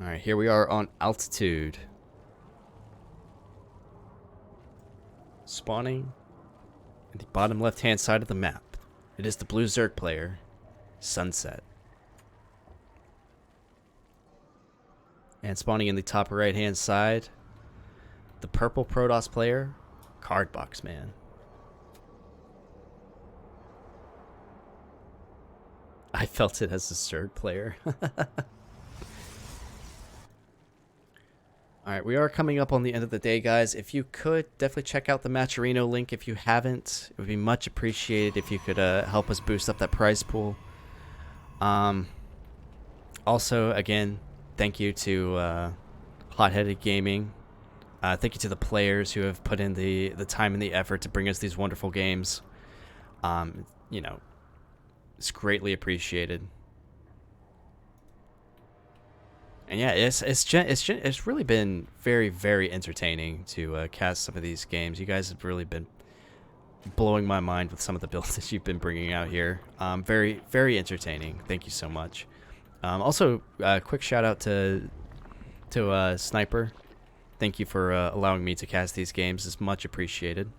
Alright, here we are on altitude. Spawning in the bottom left-hand side of the map. It is the blue Zerg player, SunSet. And spawning in the top right-hand side, the purple Protoss player, CardBoxMan. I felt it as a Zerg player. Alright, we are coming up on the end of the day, guys. If you could, definitely check out the Matcherino link if you haven't. It would be much appreciated if you could help us boost up that prize pool. Also, again, thank you to Hot-Headed Gaming. Thank you to the players who have put in the time and the effort to bring us these wonderful games. You know, it's greatly appreciated. And yeah, it's really been very, very entertaining to cast some of these games. You guys have really been blowing my mind with some of the builds that you've been bringing out here. Very, very entertaining. Thank you so much. Also, quick shout out to Sniper. Thank you for allowing me to cast these games. It's much appreciated.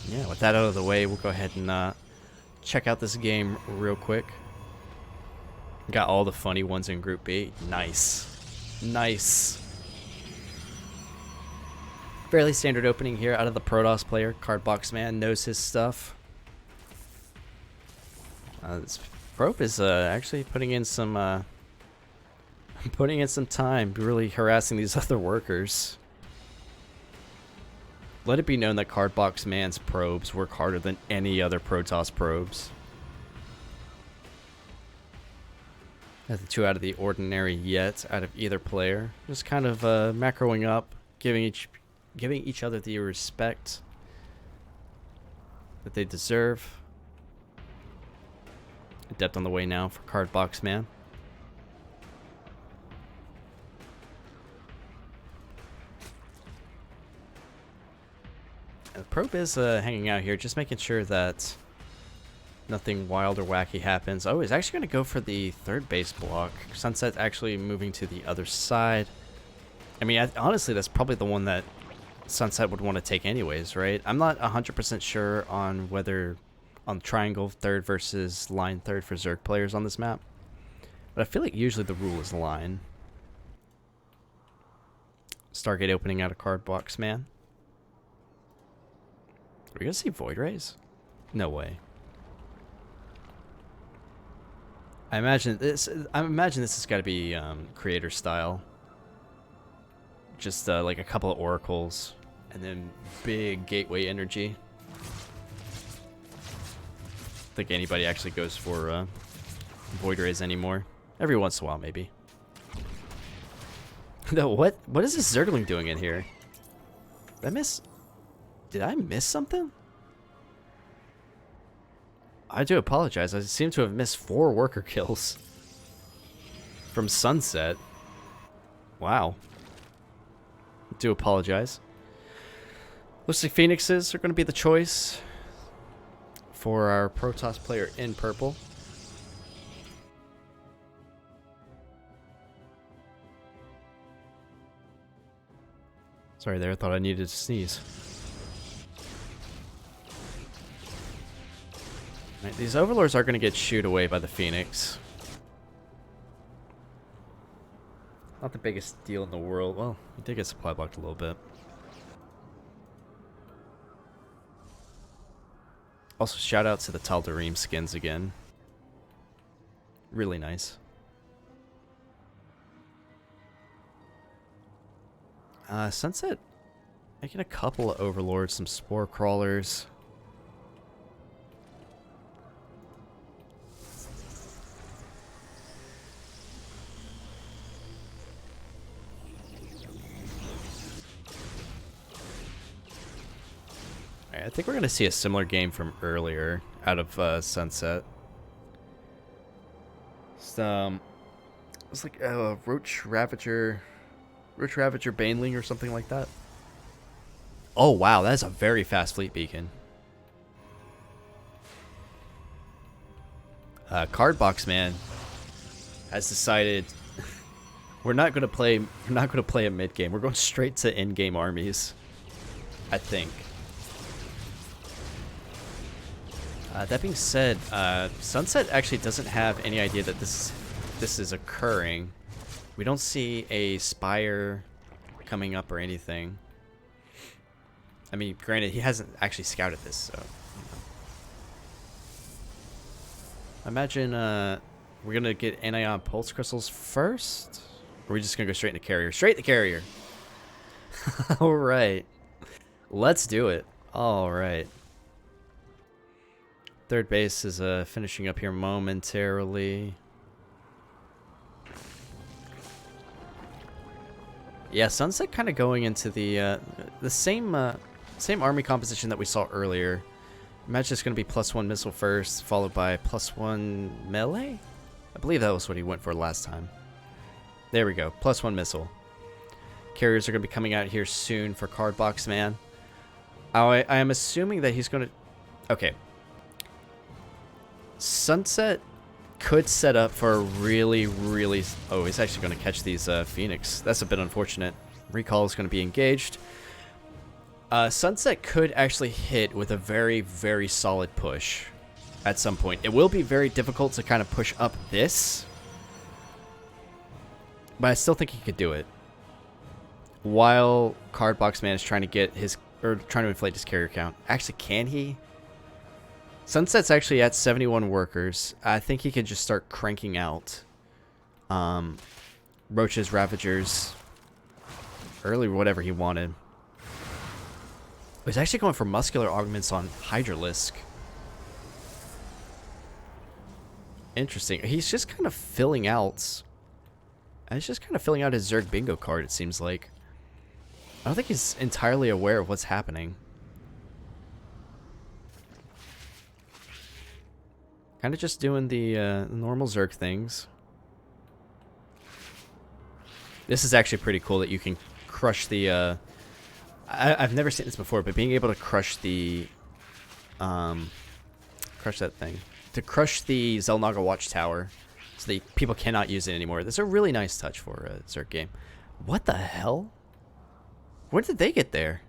Yeah, with that out of the way, we'll go ahead and check out this game real quick. Got all the funny ones in Group B. Nice. Nice. Fairly standard opening here out of the Protoss player. CardBoxMan knows his stuff. This Probe is actually putting in some time, really harassing these other workers. Let it be known that CardBoxMan's probes work harder than any other Protoss probes. Nothing too out of the ordinary yet out of either player. Just kind of macroing up, giving each other the respect that they deserve. Adept on the way now for CardBoxMan. The probe is hanging out here, just making sure that nothing wild or wacky happens. Oh, he's actually going to go for the third base block. SunSet's actually moving to the other side. I mean, honestly, that's probably the one that SunSet would want to take anyways, right? I'm not 100% sure on whether on triangle third versus line third for Zerg players on this map. But I feel like usually the rule is line. Stargate opening out of CardBoxMan. Are we going to see Void Rays? No way. I imagine this has got to be creator style. Just like a couple of oracles, and then big gateway energy. I think anybody actually goes for Void Rays anymore. Every once in a while, maybe. No, what is this Zergling doing in here? Did I miss something? I do apologize. I seem to have missed 4 worker kills from SunSet. Wow. Do apologize. Looks like Phoenixes are going to be the choice for our Protoss player in purple. Sorry there, I thought I needed to sneeze. Right, these Overlords are going to get shooed away by the Phoenix. Not the biggest deal in the world. Well, we did get supply blocked a little bit. Also, shout out to the Tal'Darim skins again. Really nice. SunSet making a couple of Overlords, some Spore Crawlers. I think we're going to see a similar game from earlier out of SunSet. It's like Roach Ravager Baneling or something like that. Oh wow, that is a very fast fleet beacon. CardBoxMan has decided we're not gonna play a mid game. We're going straight to in game armies, I think. That being said, SunSet actually doesn't have any idea that this is occurring. We don't see a Spire coming up or anything. I mean, granted, he hasn't actually scouted this, so. Imagine we're gonna get Anion Pulse Crystals first, or are we just gonna go straight into Carrier? Straight to Carrier. All right, let's do it. All right. Third base is finishing up here momentarily. Yeah, SunSet kind of going into the same army composition that we saw earlier. Imagine it's going to be +1 missile first, followed by +1 melee? I believe that was what he went for last time. There we go, +1 missile. Carriers are going to be coming out here soon for CardBoxMan. I am assuming that he's going to... Okay. SunSet could set up for a really... Oh, he's actually going to catch these Phoenix. That's a bit unfortunate. Recall is going to be engaged. SunSet could actually hit with a very solid push at some point. It will be very difficult to kind of push up this, but I still think he could do it. While CardBoxMan is trying to get trying to inflate his carrier count. Actually, can he? SunSet's actually at 71 workers. I think he can just start cranking out Roaches, Ravagers, early whatever he wanted. He's actually going for muscular augments on Hydralisk. Interesting. He's just kind of filling out. He's just kind of filling out his Zerg bingo card, it seems like. I don't think he's entirely aware of what's happening. Kind of just doing the normal Zerg things. This is actually pretty cool that you can crush the... I've never seen this before, but being able to crush the... crush that thing. To crush the Xel'Naga Watchtower so that people cannot use it anymore. That's a really nice touch for a Zerg game. What the hell? When did they get there?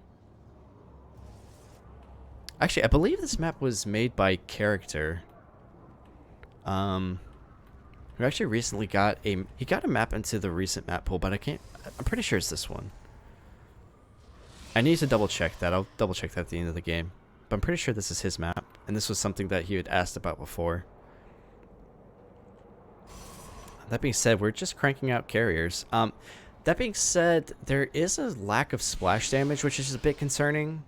Actually, I believe this map was made by Character. Who actually recently got a... He got a map into the recent map pool, but I can't... I'm pretty sure it's this one. I need to double check that. I'll double check that at the end of the game. But I'm pretty sure this is his map. And this was something that he had asked about before. That being said, we're just cranking out carriers. That being said, there is a lack of splash damage, which is a bit concerning.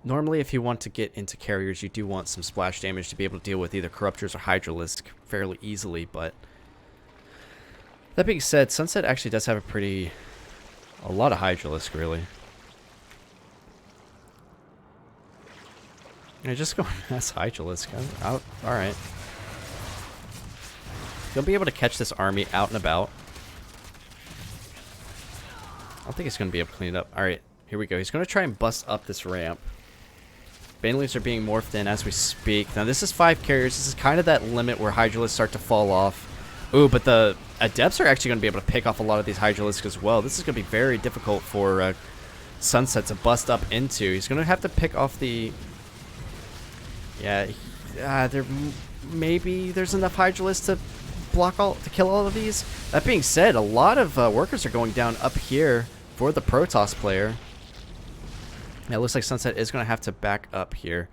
Normally, if you want to get into carriers, you do want some splash damage to be able to deal with either Corruptors or Hydralisk fairly easily, but... That being said, SunSet actually does have a lot of Hydralisk, really. Yeah, just go mass Hydralisk. Alright. You'll be able to catch this army out and about. I don't think he's going to be able to clean it up. Alright, here we go. He's going to try and bust up this ramp. Banelings are being morphed in as we speak. Now, this is 5 carriers. This is kind of that limit where Hydralisks start to fall off. Ooh, but the Adepts are actually going to be able to pick off a lot of these Hydralisks as well. This is going to be very difficult for SunSet to bust up into. He's going to have to pick off the... Yeah, maybe there's enough Hydralisks to kill all of these. That being said, a lot of workers are going down up here for the Protoss player. Yeah, it looks like SunSet is going to have to back up here.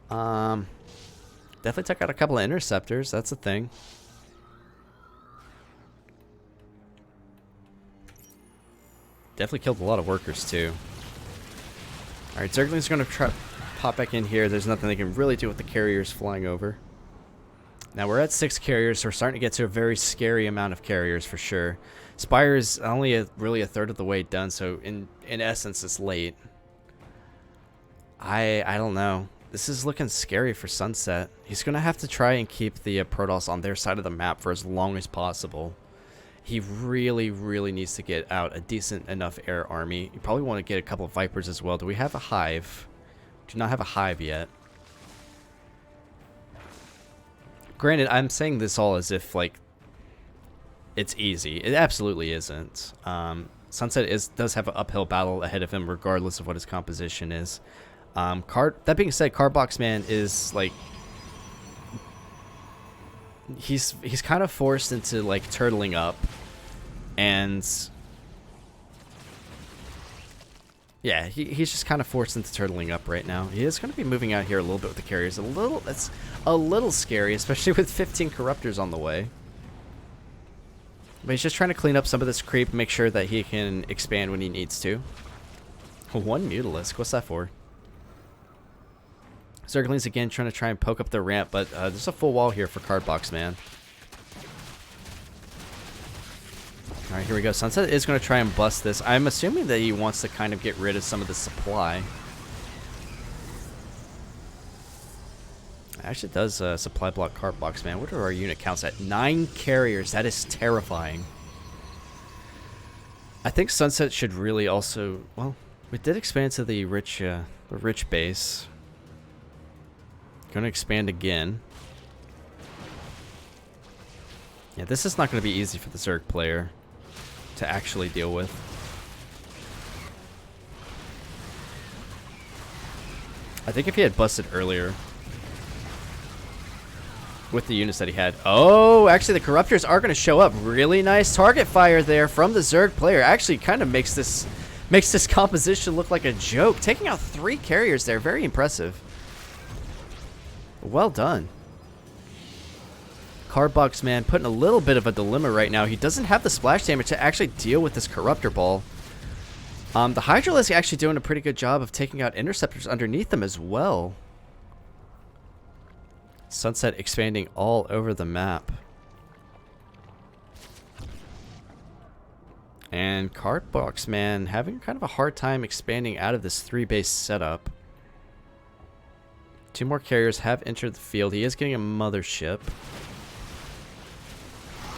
Definitely took out a couple of interceptors. That's a thing. Definitely killed a lot of workers too. Alright, Zergling's going to pop back in here. There's nothing they can really do with the carriers flying over. Now we're at 6 carriers, so we're starting to get to a very scary amount of carriers for sure. Spire is only really a third of the way done, so in essence it's late. I don't know. This is looking scary for SunSet. He's going to have to try and keep the Protoss on their side of the map for as long as possible. He really needs to get out a decent enough air army. You probably want to get a couple of Vipers as well. Do we have a Hive? Do not have a Hive yet. Granted, I'm saying this all as if, like, it's easy. It absolutely isn't. Sunset does have an uphill battle ahead of him, regardless of what his composition is. That being said, CardBoxMan is like he's kind of forced into like turtling up, and yeah, he's just kind of forced into turtling up right now. He is going to be moving out here a little bit with the carriers. That's a little scary, especially with 15 corruptors on the way. But he's just trying to clean up some of this creep, make sure that he can expand when he needs to. One Mutalisk, what's that for? Zerglings again trying to poke up the ramp, but there's a full wall here for CardBoxMan. Alright, here we go. Sunset is going to try and bust this. I'm assuming that he wants to kind of get rid of some of the supply. Actually, it does supply block CardBoxMan. What are our unit counts at? 9 carriers. That is terrifying. I think Sunset should really also... Well, we did expand to the rich base. Going to expand again. Yeah, this is not going to be easy for the Zerg player to actually deal with. I think if he had busted earlier with the units that he had. Oh, actually the Corruptors are going to show up. Really nice target fire there from the Zerg player. Actually kind of makes this composition look like a joke. Taking out 3 carriers there. Very impressive. Well done. CardBoxMan putting a little bit of a dilemma right now. He doesn't have the splash damage to actually deal with this Corruptor Ball. The Hydralisk actually doing a pretty good job of taking out Interceptors underneath them as well. Sunset expanding all over the map. And CardBoxMan having kind of a hard time expanding out of this 3-base setup. 2 more carriers have entered the field. He is getting a mothership.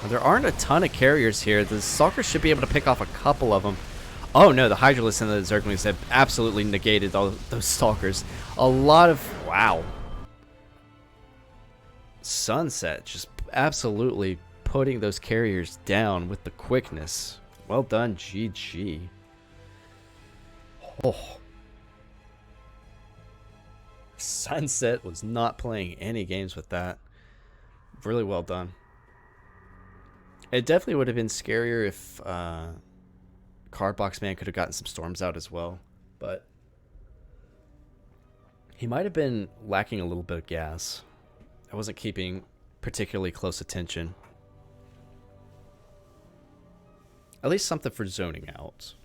There aren't a ton of carriers here. The Stalkers should be able to pick off a couple of them. Oh no, the Hydralisk and the Zerglings have absolutely negated all those Stalkers. A lot of... Wow. Sunset just absolutely putting those carriers down with the quickness. Well done, GG. Oh. Sunset was not playing any games with that. Really well done. It definitely would have been scarier if CardBoxMan could have gotten some storms out as well, but he might have been lacking a little bit of gas. I wasn't keeping particularly close attention. At least something for zoning out.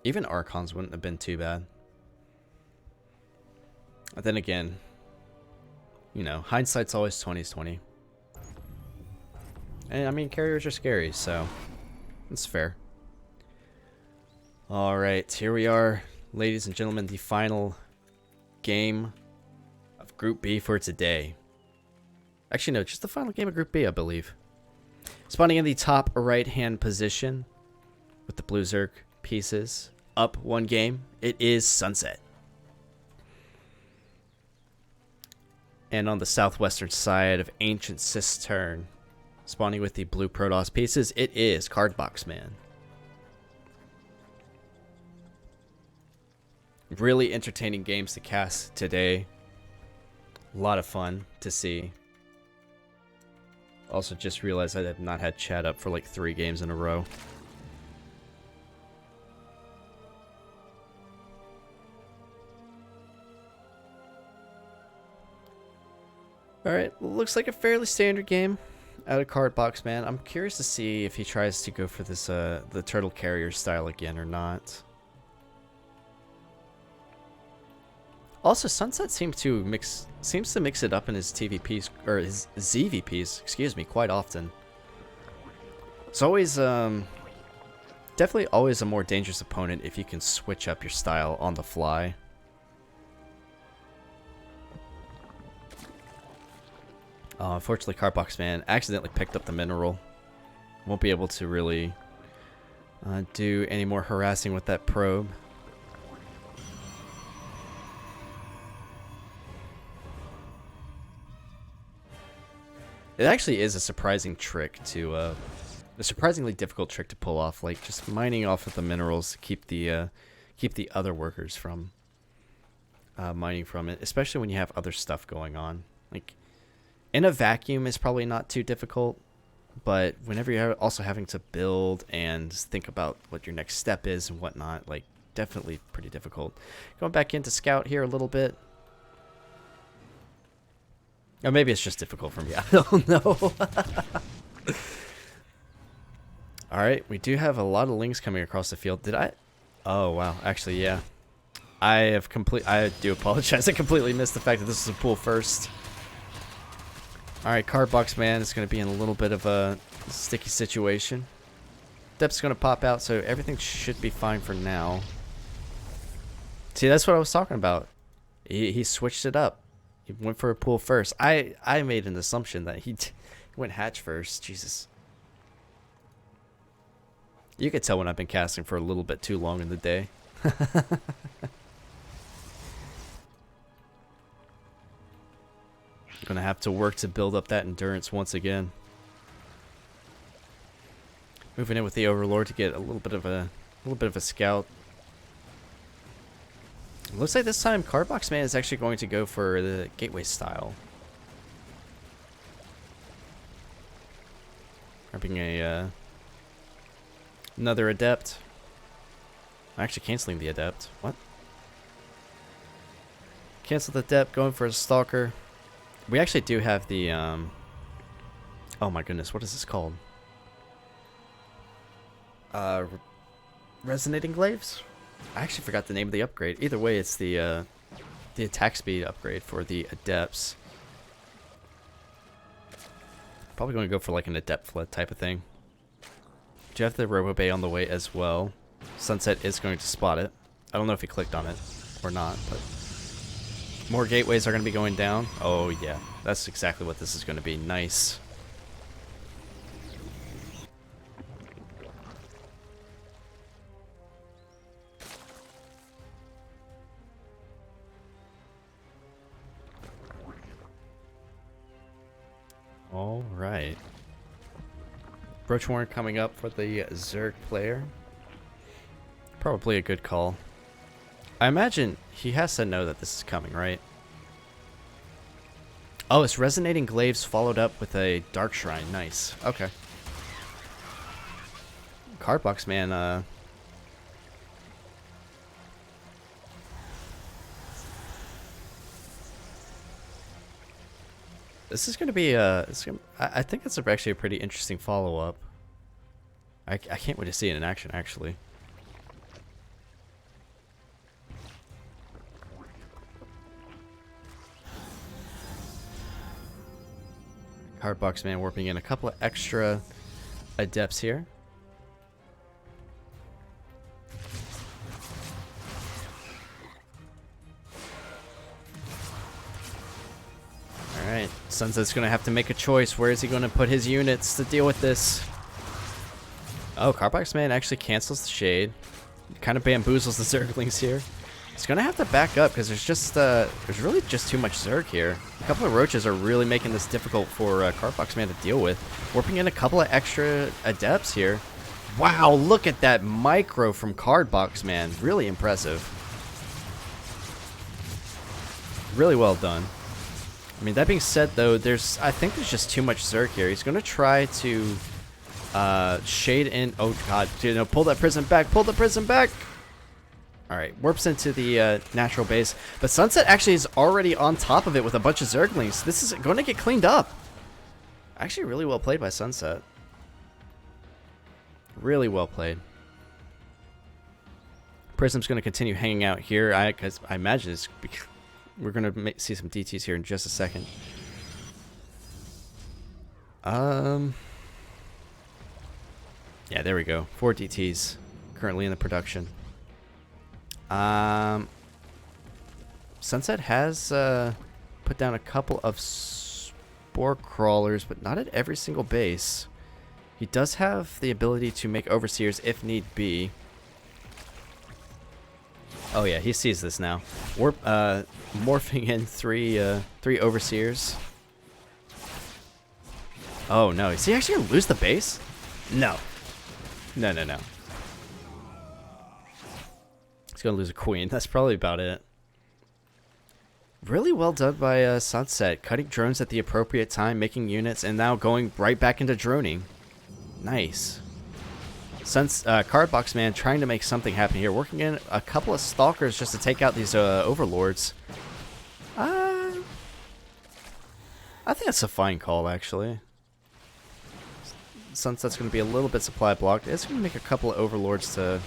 Even Archons wouldn't have been too bad. But then again, you know, hindsight's always 20/20. And I mean, carriers are scary, so it's fair. Alright, here we are, ladies and gentlemen, the final game of Group B for today. Actually, no, just the final game of Group B, I believe. Spawning in the top right-hand position with the blue Zerg pieces. Up 1 game, it is Sunset. And on the southwestern side of Ancient Cistern, spawning with the blue Protoss pieces, it is CardBoxMan. Really entertaining games to cast today. A lot of fun to see. Also just realized I have not had chat up for like 3 games in a row. Alright, looks like a fairly standard game out of CardBoxMan. I'm curious to see if he tries to go for this the turtle carrier style again or not. Also, Sunset seems to mix it up in his TVPs or his ZVPs, excuse me, quite often. It's always definitely always a more dangerous opponent if you can switch up your style on the fly. Unfortunately, CardBoxMan accidentally picked up the mineral. Won't be able to really do any more harassing with that probe. It actually is a surprising trick to, a surprisingly difficult trick to pull off. Like just mining off of the minerals to keep the other workers from mining from it, especially when you have other stuff going on. Like in a vacuum is probably not too difficult, but whenever you're also having to build and think about what your next step is and whatnot, like definitely pretty difficult. Going back into scout here a little bit. Or maybe it's just difficult for me. I don't know. Alright, we do have a lot of lings coming across the field. Did I? Oh, wow. Actually, yeah. I do apologize. I completely missed the fact that this is a pool first. Alright, CardBoxMan is going to be in a little bit of a sticky situation. Depth's going to pop out, so everything should be fine for now. See, that's what I was talking about. He switched it up. He went for a pool first. I made an assumption that he went hatch first. Jesus. You could tell when I've been casting for a little bit too long in the day. Gonna have to work to build up that endurance once again. Moving in with the Overlord to get a little bit of a scout. Looks like this time CardBoxMan is actually going to go for the gateway style. Grabbing a another adept. I'm actually canceling the adept. What? Cancel the adept, going for a stalker. We actually do have the oh my goodness, what is this called? Resonating glaives? I actually forgot the name of the upgrade. Either way, it's the attack speed upgrade for the adepts. Probably going to go for like an adept flood type of thing. Do you have the Robo Bay on the way as well? SunSet is going to spot it. I don't know if he clicked on it or not, but more gateways are going to be going down. Oh yeah, that's exactly what this is going to be. Nice. All right. Broach Warren coming up for the Zerg player. Probably a good call. I imagine he has to know that this is coming, right? Oh, it's Resonating Glaives followed up with a Dark Shrine. Nice. Okay. CardBoxMan, this is going to be I think it's actually a pretty interesting follow-up. I can't wait to see it in action, actually. CardBoxMan warping in a couple of extra adepts here. Alright, SunSet's going to have to make a choice. Where is he going to put his units to deal with this? Oh, CardBoxMan actually cancels the Shade. Kind of bamboozles the Zerglings here. He's going to have to back up because there's really just too much Zerg here. A couple of Roaches are really making this difficult for CardBoxMan to deal with. Warping in a couple of extra Adepts here. Wow, look at that micro from CardBoxMan. Really impressive. Really well done. I mean, that being said, though, I think there's just too much Zerg here. He's going to try to shade in. Oh, God. Dude, no, pull that prison back. Pull the prison back. All right. Warps into the natural base. But SunSet actually is already on top of it with a bunch of Zerglings. This is going to get cleaned up. Actually, really well played by SunSet. Really well played. Prism's going to continue hanging out here. Because I imagine it's... We're going to see some DTs here in just a second. Yeah, there we go. 4 DTs currently in the production. SunSet has put down a couple of spore crawlers, but not at every single base. He does have the ability to make overseers if need be. Oh yeah, he sees this now. Morphing in three overseers. Oh no, is he actually gonna lose the base? No. No, no, no. He's gonna lose a queen. That's probably about it. Really well done by SunSet, cutting drones at the appropriate time, making units, and now going right back into droning. Nice. CardBoxMan trying to make something happen here, working in a couple of stalkers just to take out these overlords. I think that's a fine call, actually. SunSet's going to be a little bit supply blocked. It's going to make a couple of overlords to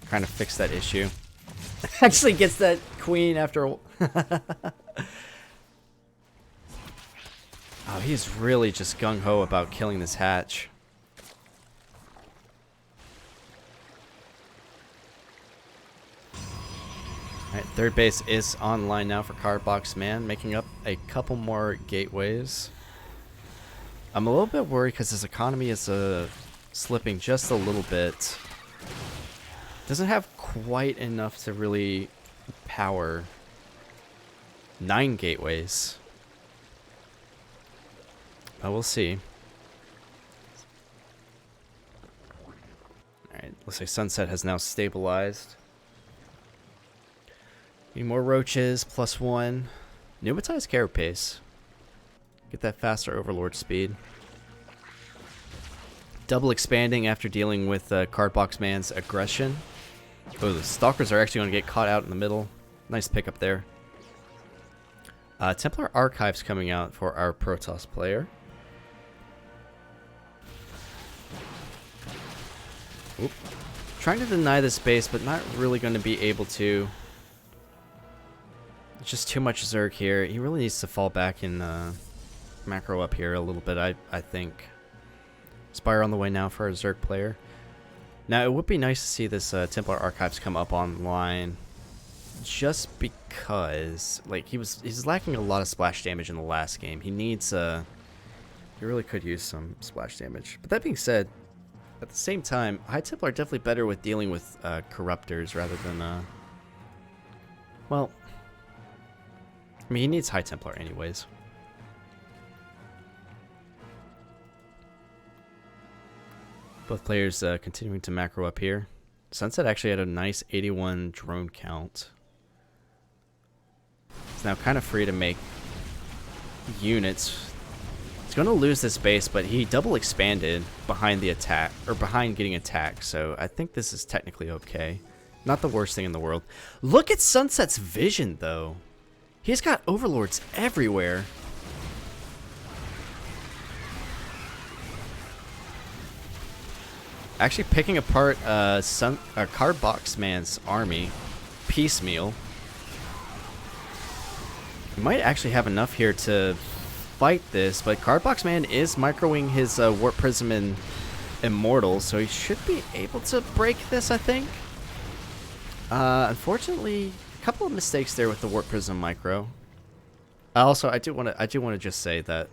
kind of fix that issue. Actually gets that queen after a... Oh, he's really just gung-ho about killing this hatch. Alright, third base is online now for CardBoxMan, making up a couple more gateways. I'm a little bit worried because his economy is slipping just a little bit. Doesn't have quite enough to really power 9 gateways. But we'll see. Alright, looks like SunSet has now stabilized. Need more roaches, +1. Pneumatize carapace. Get that faster overlord speed. Double expanding after dealing with CardBoxMan's aggression. Oh, the stalkers are actually going to get caught out in the middle. Nice pickup there. Templar Archives coming out for our Protoss player. Oop. Trying to deny this base, but not really going to be able to. It's just too much Zerg here. He really needs to fall back in macro up here a little bit, I think. Spire on the way now for our Zerg player. Now, it would be nice to see this Templar Archives come up online. Just because, like, he's lacking a lot of splash damage in the last game. He needs, he really could use some splash damage. But that being said, at the same time, High Templar are definitely better with dealing with Corruptors rather than, well, I mean, he needs High Templar anyways. Both players continuing to macro up here. SunSet actually had a nice 81 drone count. It's now kind of free to make units. He's going to lose this base, but he double expanded behind the attack, or behind getting attacked, so I think this is technically okay. Not the worst thing in the world. Look at SunSet's vision, though. He's got overlords everywhere. Actually picking apart CardBoxMan's army piecemeal. He might actually have enough here to fight this, but CardBoxMan is microing his Warp Prism and Immortal, so he should be able to break this, I think. Unfortunately, a couple of mistakes there with the Warp Prism micro. Also, I do want to just say that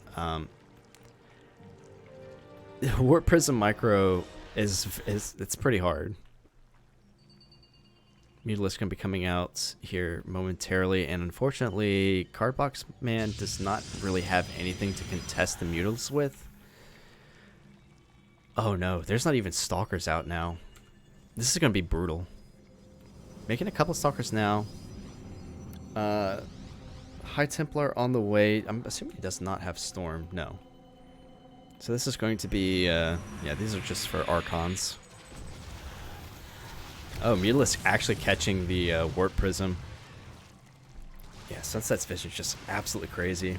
Warp Prism micro it's pretty hard. Mutalisk gonna be coming out here momentarily, and unfortunately, CardBoxMan does not really have anything to contest the Mutalisk with. Oh no, there's not even Stalkers out now. This is gonna be brutal. Making a couple Stalkers now. High Templar on the way. I'm assuming he does not have Storm. No. So this is going to be, yeah, these are just for Archons. Oh, Mutalisk actually catching the Warp Prism. Yeah, SunSet's vision is just absolutely crazy.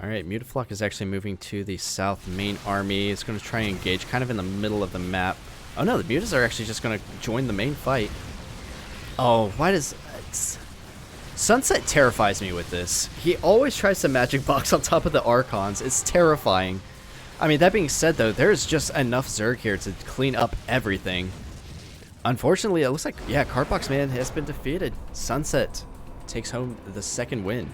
Alright, Mutaflock is actually moving to the south main army. It's going to try and engage kind of in the middle of the map. Oh no, the Mutas are actually just going to join the main fight. Oh, why does... SunSet terrifies me with this. He always tries to magic box on top of the Archons. It's terrifying. I mean, that being said though, there's just enough Zerg here to clean up everything. Unfortunately, it looks like, yeah, CardBoxMan has been defeated. SunSet takes home the second win.